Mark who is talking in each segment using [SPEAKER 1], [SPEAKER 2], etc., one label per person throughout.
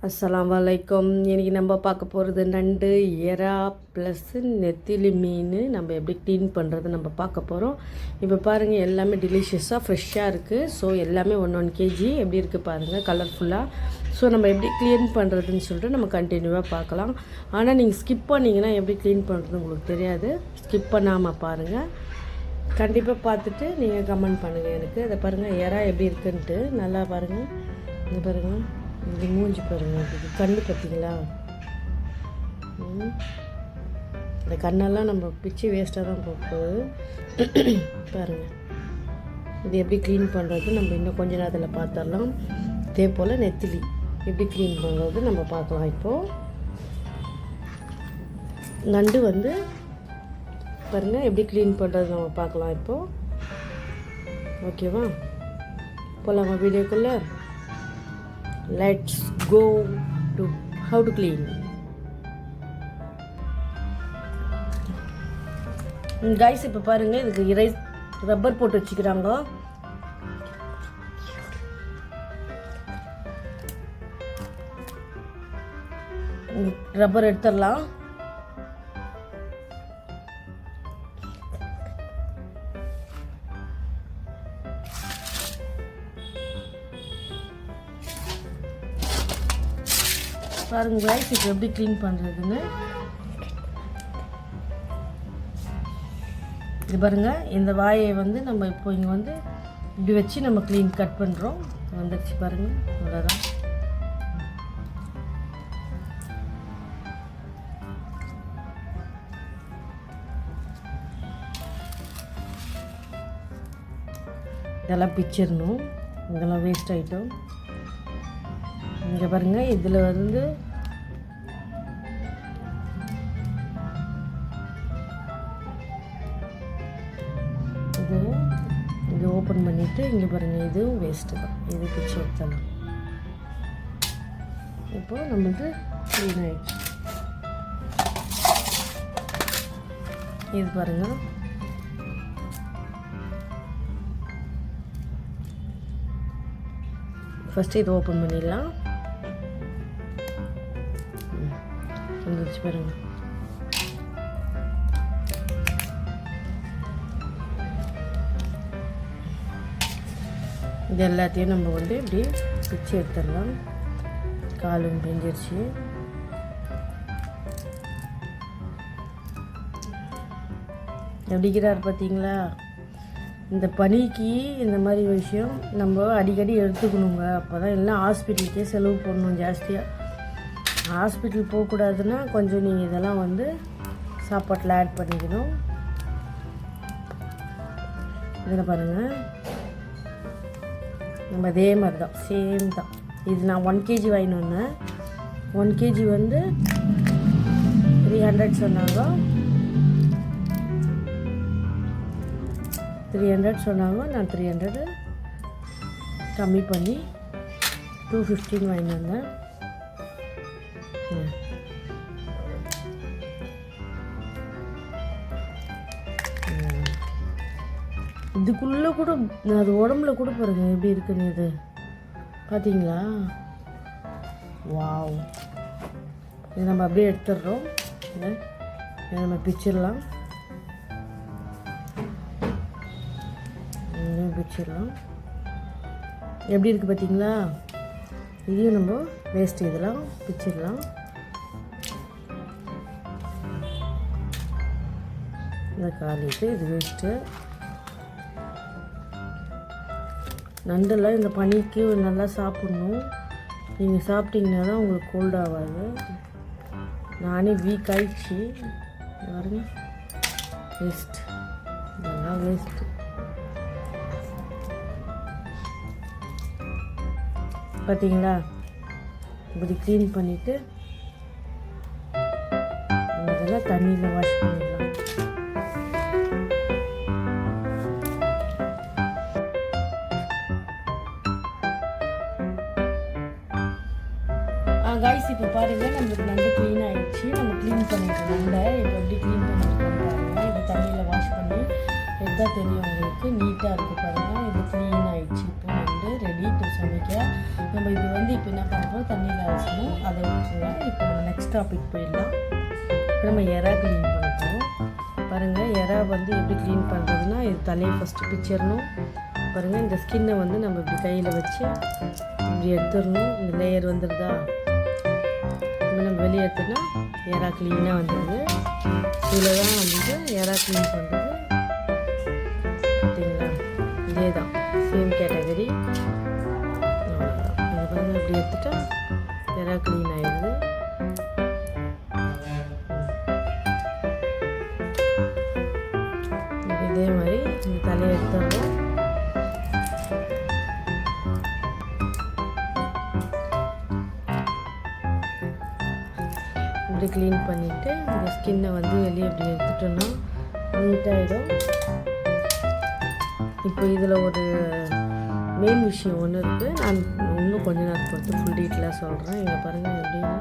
[SPEAKER 1] அஸ்ஸலாமு அலைக்கும். இன்றைக்கி நம்ம பார்க்க போகிறது நண்டு, எறா ப்ளஸ்ஸு நெத்திலி மீன் நம்ம எப்படி க்ளீன் பண்ணுறது நம்ம பார்க்க போகிறோம். இப்போ பாருங்கள், எல்லாமே டெலிஷியஸாக ஃப்ரெஷ்ஷாக இருக்குது. ஸோ எல்லாமே 1 கேஜி எப்படி இருக்குது பாருங்கள், கலர்ஃபுல்லாக. ஸோ நம்ம எப்படி க்ளீன் பண்ணுறதுன்னு சொல்லிட்டு நம்ம கண்டினியூவாக பார்க்கலாம். ஆனால் நீங்கள் ஸ்கிப் பண்ணிங்கன்னா எப்படி க்ளீன் பண்ணுறது உங்களுக்கு தெரியாது. ஸ்கிப் பண்ணாமல் பாருங்கள். கண்டிப்பாக பார்த்துட்டு நீங்கள் கமெண்ட் பண்ணுங்கள் எனக்கு. இதை பாருங்கள், எறா எப்படி இருக்குன்ட்டு நல்லா பாருங்கள். இங்கே பாருங்கள், இது மூஞ்சி பாருங்கள், இது கண்ணு பார்த்தீங்களா? இந்த கண்ணெல்லாம் நம்ம பிச்சு வேஸ்ட்டாக தான் போகுது. பாருங்கள், இது எப்படி க்ளீன் பண்ணுறது நம்ம இன்னும் கொஞ்ச நேரத்தில் பார்த்துடலாம். இதே போல் நெத்திலி எப்படி க்ளீன் பண்ணுறது நம்ம பார்க்கலாம். இப்போது நண்டு வந்து பாருங்கள் எப்படி க்ளீன் பண்ணுறது நம்ம பார்க்கலாம் இப்போது. ஓகேவா, போகலாமா வீடியோக்குள்ளே? Let's go to how to clean. Guys, இப்போ பாருங்கள், இதுக்கு ரப்பர் போட்டு வச்சுக்கிறாங்க. ரப்பர் எடுத்துடலாம். பாருங்க கைஸ், இப்போ எப்படி க்ளீன் பண்ணுறதுன்னு. இது பாருங்கள், இந்த வாயை வந்து நம்ம இப்போ இங்கே வந்து இப்படி வச்சு நம்ம கட் பண்ணுறோம். வந்துடுச்சு பாருங்கள், அவ்வளோதான். இதெல்லாம் பிச்சிடணும், இதெல்லாம் வேஸ்ட் ஆகிட்டோம். இங்கே பாருங்கள், இதில் வந்து இது ஓப்பன் பண்ணிவிட்டு இங்கே பாருங்கள், இதுவும் வேஸ்ட்டு தான். இது பிச்சு எடுத்துடலாம். இப்போது நம்மளுக்கு க்ளீன் ஆகிடுச்சு. இது பாருங்கள், ஃபஸ்ட்டு இது ஓப்பன் பண்ணிடலாம். வந்துருச்சு பாருங்க. இது எல்லாத்தையும் நம்ம வந்து இப்படி பிச்சு எடுத்துடலாம். காலும் பிஞ்சிருச்சு. எப்படிக்கிறார் பார்த்தீங்களா? இந்த பனிக்கு இந்த மாதிரி விஷயம் நம்ம அடிக்கடி எடுத்துக்கணுங்க. அப்போ தான் எல்லாம் ஹாஸ்பிட்டலுக்கே செலவு பண்ணணும் ஜாஸ்தியாக. ஹாஸ்பிட்டல் போகக்கூடாதுன்னா கொஞ்சம் நீங்கள் இதெல்லாம் வந்து சாப்பாட்டில் ஆட் பண்ணிக்கணும். இதில் பாருங்கள், நம்ம அதே மாதிரி தான், சேம் தான். இது நான் 1 கேஜி வாங்கிட்டு வந்தேன். 1 கேஜி வந்து 300 சொன்னாங்க. 300 சொன்னாங்க. நான் 300 கம்மி பண்ணி 215 வாங்கிட்டு வந்தேன். இதுக்குள்ளே கூட அது உடம்புல கூட பாருங்க எப்படி இருக்குன்னு. இது பார்த்தீங்களா? வாவ். இது நம்ம அப்படியே எடுத்துடுறோம். இதை நம்ம பிச்சிடலாம். பிச்சிடலாம். எப்படி இருக்குது பார்த்தீங்களா? இதையும் நம்ம வேஸ்ட் இதெல்லாம் பிச்சிடலாம். இந்த காலிட்டு இது வேஸ்ட்டு. நண்டெல்லாம் இந்த பனிக்கு நல்லா சாப்பிட்ணும். நீங்கள் சாப்பிட்டீங்கன்னா தான் உங்களுக்கு கோல்ட் ஆகாது. நானே வீக் ஆயிடுச்சு. பாருங்க, வேஸ்ட், இதெல்லாம் வேஸ்ட்டு. பார்த்தீங்களா? இப்படி க்ளீன் பண்ணிவிட்டு இதெல்லாம் தண்ணியில் வாஷ் பண்ணிடலாம். கைஸ், இப்போ பாருங்கள், நம்மளுக்கு நண்டு க்ளீன் ஆகிடுச்சு. நம்ம க்ளீன் பண்ணிட்டோம் நண்டை. இப்போ எப்படி க்ளீன் பண்ணியிருக்கோம் பாருங்கள். இதை தண்ணியில் வாஷ் பண்ணி எடுத்தால் தெரியும் உங்களுக்கு. நீட்டாக இருக்குது பாருங்கள். இது க்ளீன் ஆகிடுச்சு. இப்போ நண்டு ரெடி டு சமைக்க. நம்ம இது வந்து இப்போ என்ன பண்ணுறோம், தண்ணியில் அலசணும். ஓகேங்களா? இப்போ நம்ம நெக்ஸ்ட் டாபிக் போயிடலாம். இப்போ நம்ம எறா க்ளீன் பண்ண போகிறோம். பாருங்கள், எறா வந்து எப்படி க்ளீன் பண்ணுறதுன்னா, இது தலையை ஃபஸ்ட்டு பிச்சிடணும். பாருங்கள், இந்த ஸ்கின்னை வந்து நம்ம இப்படி கையில் வச்சு இப்படி எடுத்துடணும். இந்த லேயர் வந்துடுதா, இப்போ நம்ம வெளியே எடுத்தோன்னா எறா க்ளீனாக வந்துடுது. இதில் தான் வந்து எறா க்ளீன் பண்ணுறது. பார்த்தீங்களா, இதே தான் சேம் கேட்டகரி. அவ்வளோதான். இதை பாருங்கள், இப்படி எடுத்துட்டா எறா க்ளீன் ஆகிடுது. இதே மாதிரி இந்த தலையை எடுத்துடுறோம். இப்படி க்ளீன் பண்ணிவிட்டு இந்த ஸ்கின்னை வந்து வெளியே இப்படி எடுத்துட்டோன்னா நீட்டாகிடும். இப்போ இதில் ஒரு மெயின் விஷயம் ஒன்று இருக்குது. நான் இன்னும் கொஞ்ச நேரம் பொறுத்து ஃபுல் டீட்டெயிலாக சொல்கிறேன். இங்கே பாருங்கள், எப்படின்னா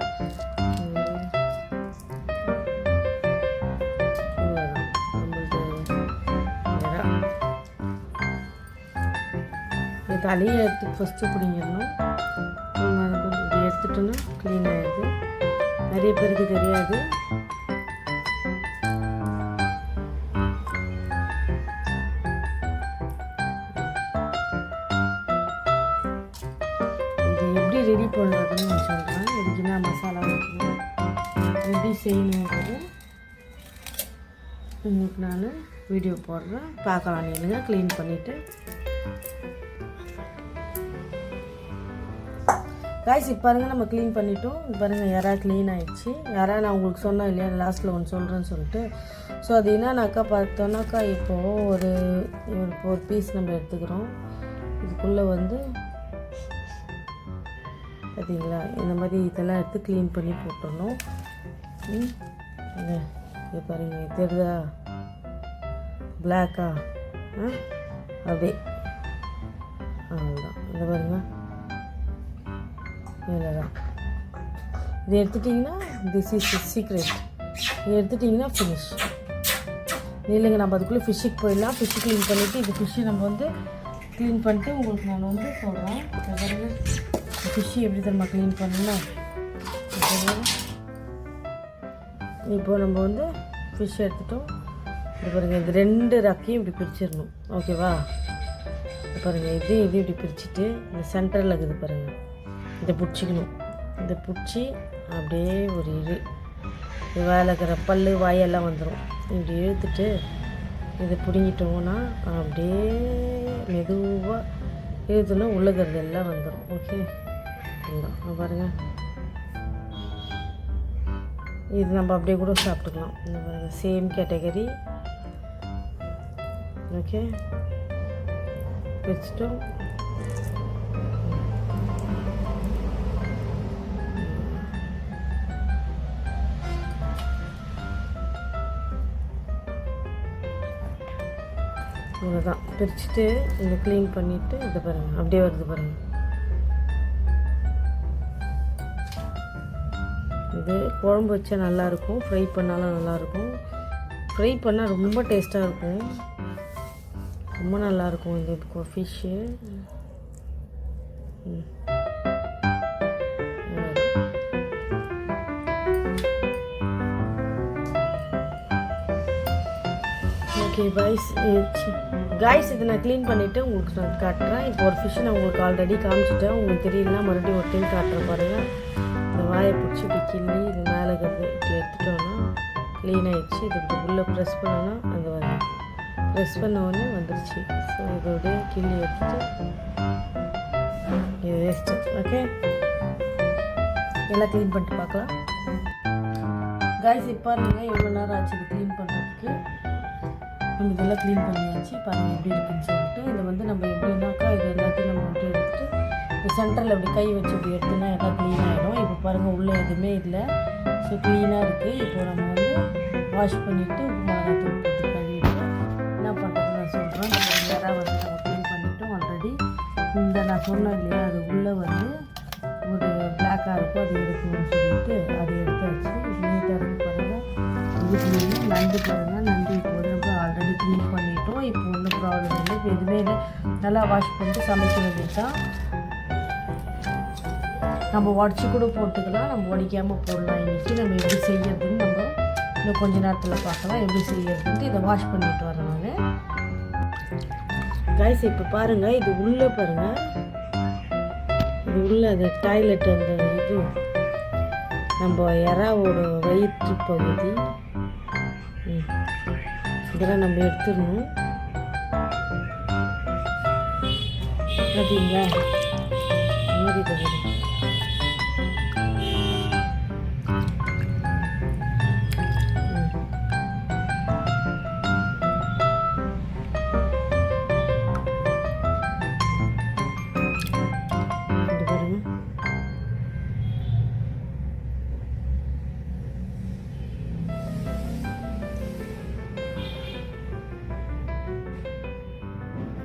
[SPEAKER 1] தலையை எடுத்து ஃபஸ்ட்டு பிடிங்கிடணும். இப்படி எடுத்துட்டோன்னா க்ளீன் ஆகிடுது. நிறைய பேருக்கு தெரியாது. இது எப்படி ரெடி பண்ணுறதுன்னு நான் சொல்கிறேன். இதுக்கு என்ன மசாலா வைக்கணும், எப்படி செய்யணுன்றது உங்களுக்கு நான் வீடியோ போடுறேன், பார்க்கலாம். நீங்க க்ளீன் பண்ணிவிட்டு காய்ஸ் இப்போ பாருங்கள், நம்ம க்ளீன் பண்ணிட்டோம். பாருங்கள், எறா க்ளீன் ஆகிடுச்சு. யாரா நான் உங்களுக்கு சொன்னேன் இல்லையா, லாஸ்ட்டில் ஒன்று சொல்கிறேன்னு சொல்லிட்டு. ஸோ அது என்னன்னாக்கா பார்த்தோன்னாக்கா, இப்போது ஒரு பீஸ் நம்ம எடுத்துக்கிறோம். இதுக்குள்ளே வந்து பார்த்தீங்களா, இந்த மாதிரி இதெல்லாம் எடுத்து க்ளீன் பண்ணி போட்டுடணும். இது பாருங்கள், தெரியுதா பிளாக்கா, அப்படியே அவ்வளோதான். இதை பாருங்கள், இவ்வளோதான். இது எடுத்துட்டிங்கன்னா திஸ் இஸ் சீக்ரெட். இது எடுத்துட்டிங்கன்னா ஃபினிஷ். இல்லைங்க, நம்ம அதுக்குள்ளே ஃபிஷ்ஷுக்கு போயிடலாம். ஃபிஷ்ஷு க்ளீன் பண்ணிவிட்டு இது ஃபிஷ்ஷு நம்ம வந்து க்ளீன் பண்ணிட்டு உங்களுக்கு நான் வந்து சொல்கிறேன். பாருங்கள், ஃபிஷ்ஷு எப்படி நம்ம க்ளீன் பண்ணணும். இப்போது நம்ம வந்து ஃபிஷ் எடுத்துட்டோம். இது பாருங்கள், இது 2 ரக்கையும் இப்படி பிரிச்சிடணும். ஓகேவா? பாருங்கள், இது இப்படி பிரிச்சுட்டு இந்த சென்டரில் இருக்குது பாருங்கள், இதை பிடிச்சிக்கணும். இதை பிடிச்சி அப்படியே ஒரு இது வேலை இருக்கிற பல் வாயெல்லாம் வந்துடும். இப்படி இழுத்துட்டு இதை பிடுங்கிட்டோம்னா அப்படியே மெதுவாக இழுத்துனா உள்ளுக்கிறது எல்லாம் வந்துடும். ஓகே, பாருங்கள், இது நம்ம அப்படியே கூட சாப்பிட்டுக்கலாம். இந்த பாருங்கள், சேம் கேட்டகரி. ஓகே, வச்சுட்டோம். இவ்வளோதான். பிரிச்சுட்டு இதை க்ளீன் பண்ணிவிட்டு இதை பாருங்கள், அப்படியே வருது பாருங்கள். இது குழம்பு வச்சா நல்லாயிருக்கும், ஃப்ரை பண்ணாலும் நல்லாயிருக்கும். ஃப்ரை பண்ணால் ரொம்ப டேஸ்ட்டாக இருக்கும், ரொம்ப நல்லாயிருக்கும் இது ஃபிஷ்ஷு. ஓகே காய்ஸ், இதை நான் க்ளீன் பண்ணிவிட்டு உங்களுக்கு நான் காட்டுறேன். இப்போ ஒரு ஃபிஷ்ஷை நான் உங்களுக்கு ஆல்ரெடி காமிச்சிட்டேன். உங்களுக்கு தெரியலனா மறுபடியும் ஒரு டைம் காட்டுறேன் பாருங்கள். இந்த வாயை பிடிச்சி இப்படி கிள்ளி இது மேலே இப்படி எடுத்துட்டோன்னா க்ளீன் ஆகிடுச்சு. இது இப்படி உள்ளே ப்ரெஸ் பண்ணோன்னா அந்த வந்து ப்ரெஸ் பண்ண உடனே வந்துடுச்சு. ஸோ இதோடைய கிள்ளி எடுத்துட்டு இது வேஸ்ட்டு. ஓகே, எல்லாம் க்ளீன் பண்ணிட்டு பார்க்கலாம். காய்ஸ், இப்போ பாருங்கள், எவ்வளோ நேரம் ஆச்சு இது க்ளீன் பண்ணுறதுக்கு. நம்ம இதெல்லாம் க்ளீன் பண்ணியாச்சு. பாருங்கள் எப்படி இருக்குன்னு சொல்லிட்டு. இதை வந்து நம்ம எப்படின்னாக்கா இது எல்லாத்தையும் நம்ம விட்டு எடுத்துகிட்டு இந்த சென்டரில் இப்படி கை வச்சு இப்படி எடுத்துனா எல்லாம் க்ளீன் ஆகிடும். இப்போ பாருங்கள், உள்ளே எதுவுமே இல்லை. ஸோ க்ளீனாக இருக்குது. இப்போ நம்ம வந்து வாஷ் பண்ணிவிட்டு மிளகாத்தூள் போட்டு கழுவிட்டு என்ன பண்ணுறது நான் சொல்கிறேன். நம்ம எறா வந்து நம்ம க்ளீன் பண்ணிவிட்டோம் ஆல்ரெடி. இந்த நான் சொன்னேன் இல்லையா, அது உள்ளே வந்து ஒரு பிளாக்காக இருக்கும், அது எடுக்கணும்னு சொல்லிட்டு அதை எடுத்து வச்சு நீட்டாக இருக்குது பாருங்கள். இது க்ளீன். நண்டு பாருங்கள், நண்டு இப்போ நம்ம ஆல்ரெடி க்ளீன் பண்ணிட்டோம். இப்போ ஒன்றும் ப்ராப்ளம் இல்லை. இப்போ எதுவுமே இல்லை, நல்லா வாஷ் பண்ணிட்டு சமைக்க வேண்டியது தான். நம்ம உடச்சி கூட போட்டுக்கலாம், நம்ம உடைக்காமல் போடலாம். இன்றைக்கி நம்ம எப்படி செய்யறதுன்னு நம்ம இன்னும் கொஞ்ச நேரத்தில் பார்க்கலாம். எப்படி செய்யறதுன்ட்டு இதை வாஷ் பண்ணிட்டு வரேன் நான். கைஸ் இப்போ பாருங்கள், இது உள்ளே பாருங்கள், இது உள்ளே அந்த டாய்லெட் அந்த இது நம்ம இறாவோட வயிற்று பகுதி இதெல்லாம் நம்ம எடுத்துடணும். பார்த்தீங்களா மாதிரி தகுதி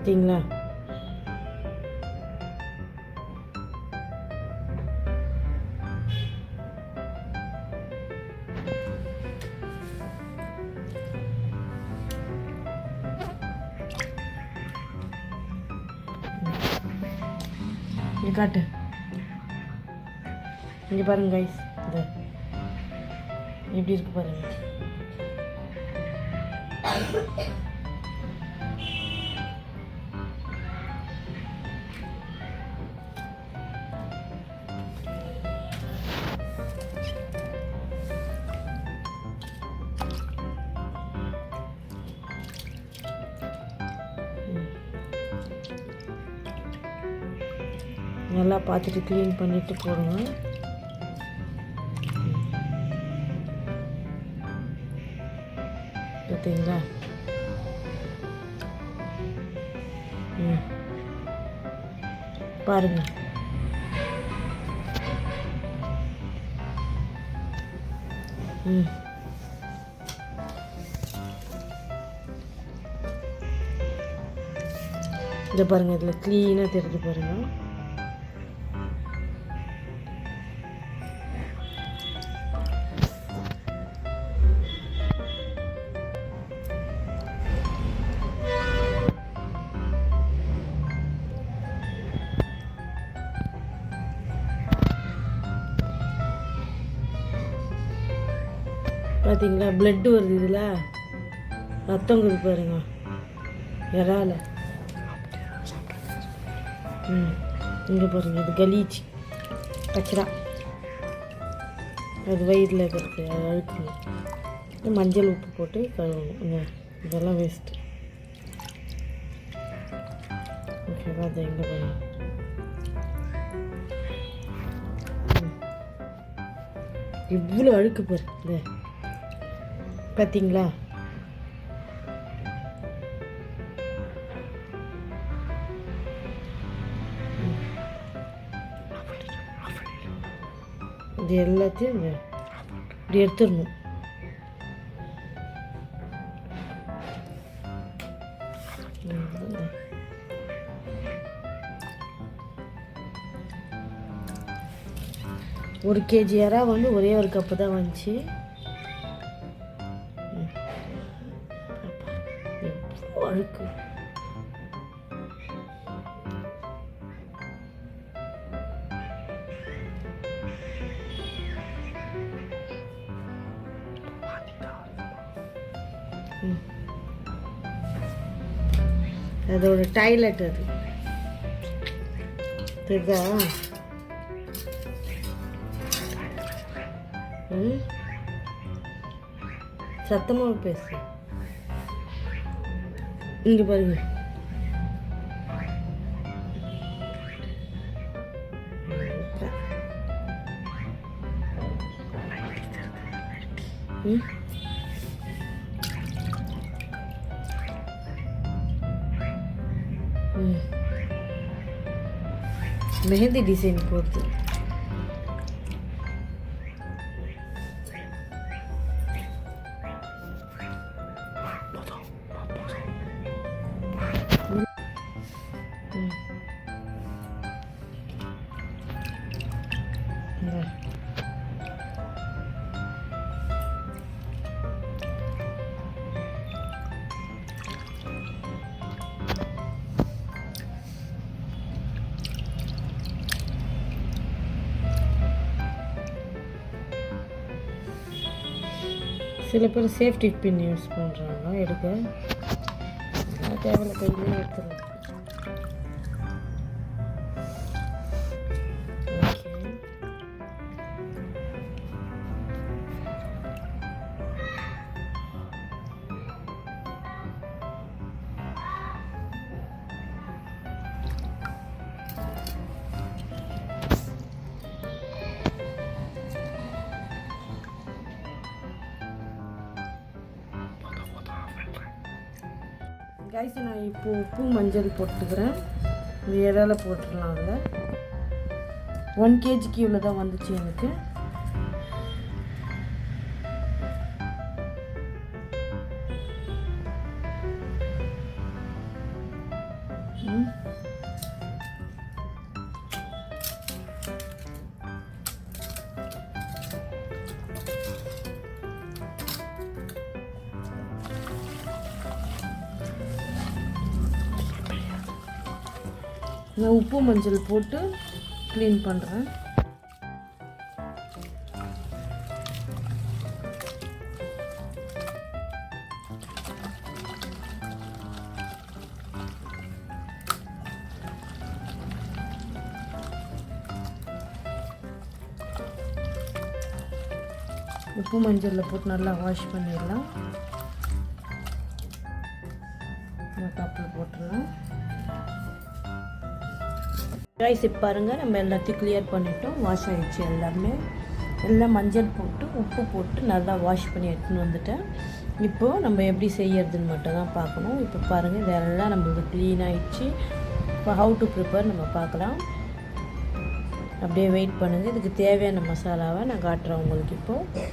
[SPEAKER 1] பார்த்தீங்களா? இங்கே காட்டு, இங்கே பாருங்க கைஸ், இந்த எப்படி இருக்கு பாருங்க. நல்லா பார்த்துட்டு க்ளீன் பண்ணிவிட்டு போடுங்க. பார்த்தீங்களா? பாருங்க, இதை பாருங்க, இதில் க்ளீனாக தெரிஞ்சு பாருங்க. பார்த்தீங்களா? பிளட்டு வருது, இதில் ரத்தம் குது பாருங்க இறால. இங்கே பாருங்க, இது கலீஜ் கச்சரா, அது வயிறில் இருக்கிறது அழுக்கு. மஞ்சள் உப்பு போட்டு கழுவணும். இதெல்லாம் வேஸ்ட்டு. ஓகேவா? அதை எங்கே பாருங்க, இவ்வளோ அழுக்கு பாரு. இந்த பார்த்தீங்களா? இது எல்லாத்தையும் இப்படி எடுத்துடணும். ஒரு கேஜி இறா வந்து ஒரே ஒரு கப்பு தான் வந்துச்சு. அழுக்கு. அதோட டாய்லெட் அது தெரியுதா? சத்தமாக பேசு. இங்கே பாருங்க, மெஹந்தி டிசைன் போடுது. சில பேர் சேஃப்டி பின் யூஸ் பண்ணுறாங்க எடுக்க. தேவையில்ல கையிலே எடுத்துருவோம். கைஸ் நான் இப்போ உப்பு மஞ்சள் போட்டுக்கிறேன். இந்த இறால போட்டுடலாம். அதில் 1 kg இவ்வளோ தான் வந்துச்சு எனக்கு. நான் உப்பு மஞ்சள் போட்டு க்ளீன் பண்ணுறேன். உப்பு மஞ்சளில் போட்டு நல்லா வாஷ் பண்ணிடலாம். கப்பில் போட்டுடலாம். ரைஸ் இப்போ பாருங்கள், நம்ம எல்லாத்தையும் கிளியர் பண்ணிட்டோம். வாஷ் ஆகிடுச்சு எல்லாமே. எல்லாம் மஞ்சள் போட்டு உப்பு போட்டு நல்லா வாஷ் பண்ணி எடுத்துன்னு வந்துட்டேன். இப்போது நம்ம எப்படி செய்யறதுன்னு மட்டும் தான் பார்க்கணும். இப்போ பாருங்கள், இதெல்லாம் நம்மளுக்கு க்ளீன் ஆகிடுச்சு. இப்போ ஹவு டு ப்ரிப்பேர் நம்ம பார்க்கலாம். அப்படியே வெயிட் பண்ணுங்கள். இதுக்கு தேவையான மசாலாவை நான் காட்டுறேன் உங்களுக்கு. இப்போது